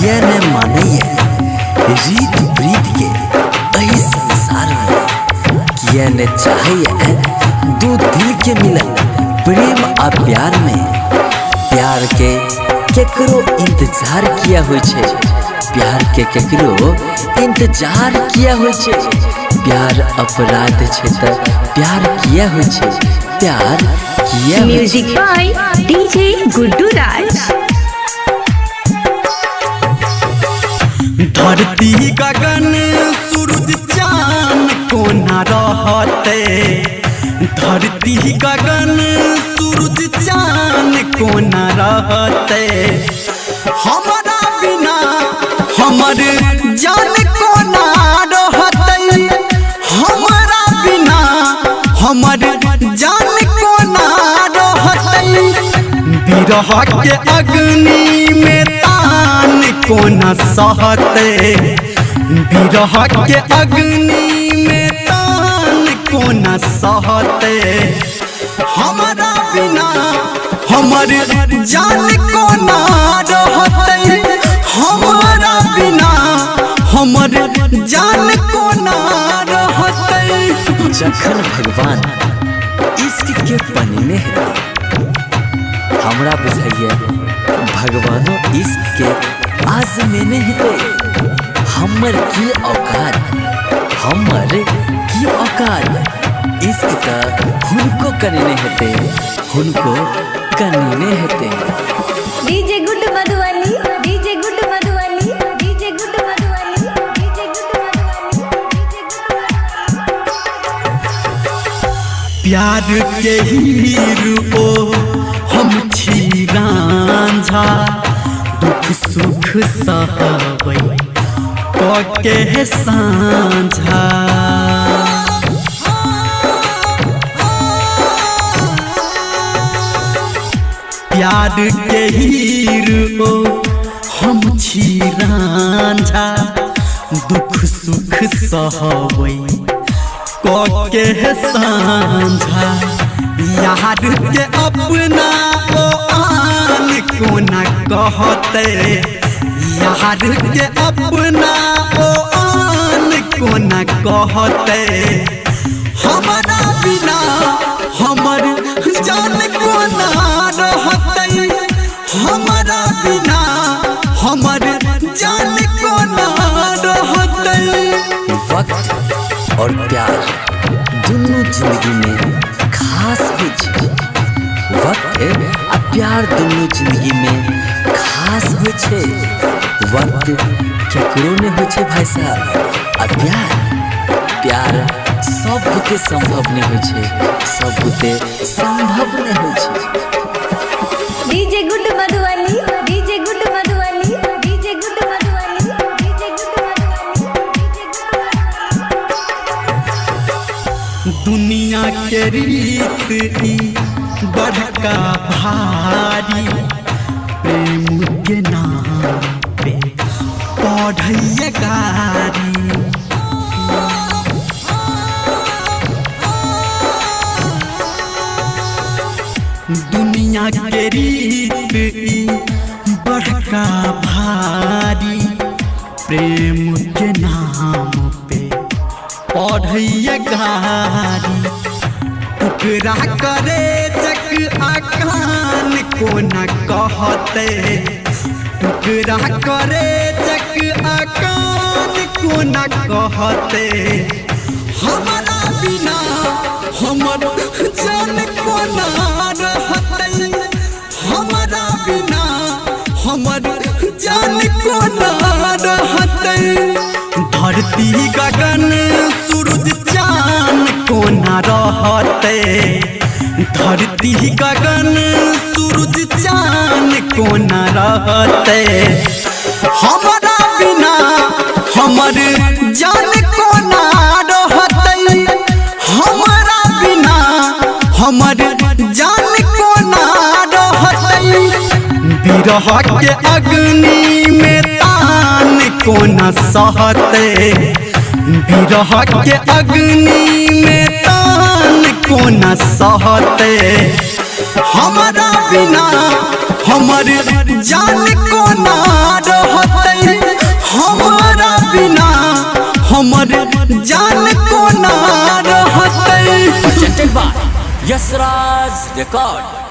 किया न मानैया रीत प्रीत के एही संसार में, किया न चाहैया दो दिल के मिलन प्रेम आ प्यार में। प्यार के केकरो इंतजार किया होय छे, प्यार के केकरो इंतजार किया होय छे। प्यार अपराध छे त प्यार किया होय छे, प्यार किया होय छे। म्यूजिक बाय डीजे गुड्डू राज। धरती गगन सूरज चांद कोना रहते, धरती गगन सूरज चांद कोना रहते। हमारा बिना हमर जान कोना रहते, हमारा बिना हमर जान कोना रहते। बिरह के अग्नि में तान कोना सहते, बिरह के अग्नि में तान कोना सहते। हमारा बिना हमर जान कोना रहते, हमारा बिना हमर जान कोना रहते। जखन भगवान इश्क के पानी में है, हमरा बुझाइए भगवानो इश्क के आज मैंने हेते। हमर की औकात, हमर की औकात। इश्क का हुनको कनेने हेते, हुनको कनेने हेते। DJ good Madhubani, DJ good Madhubani, DJ good Madhubani, DJ good Madhubani, प्यार के हीरो हम छी रांझा, दुख सुख सहबै के साँझा। प्यार के हीरो हम छी रांझा, दुख सुख सहबै के साँझा। यार के अपना ओ आन कोना कहते, यार के अपना ओ आन कोना कहते। हमारा बिना हमर जान कोना रहते, हमारा बिना हमर जान कोना रहते। वक्त और प्यार दोनों जिंदगी में खास भी छे। वक्त आ प्यार दोनों जिंदगी में खास हो छे। वक्त केकरो ने हो छे भाई साहब, आ प्यार सब बुते संभव नहीं हो छे, सब बुते संभव नहीं हो छे। DJ good Madhubani, DJ good Madhubani, DJ good Madhubani, DJ good Madhubani, दुनिया के रीत ई बड़का भारी, प्रेम के नाम पे पढ़ैया गारी। दुनिया के रीत ई बड़का भारी, प्रेम के नाम पे पढ़ैया गारी। टुकड़ा करे जक आकान कोना कहते, टुकड़ा करे जक आकान कोना कहते। हमारा बिना हमर जान कोना रहते, हमारा बिना हमर जान कोना रहते। धरती गगन सूरज चांद कोना रहते, धरती गगन सूरज चांद कोना रहते। हमारा बिना हमर जान कोना रहते, हमारा बिना हमर जान कोना रहते। बिरह के अग्नि में तान कोना सहते, बिरह के अग्नि में तान कोना सहते। हमारा बिना हमर जान कोना रहते, हमर जान को ना रहतै। presented by Yasraj Record।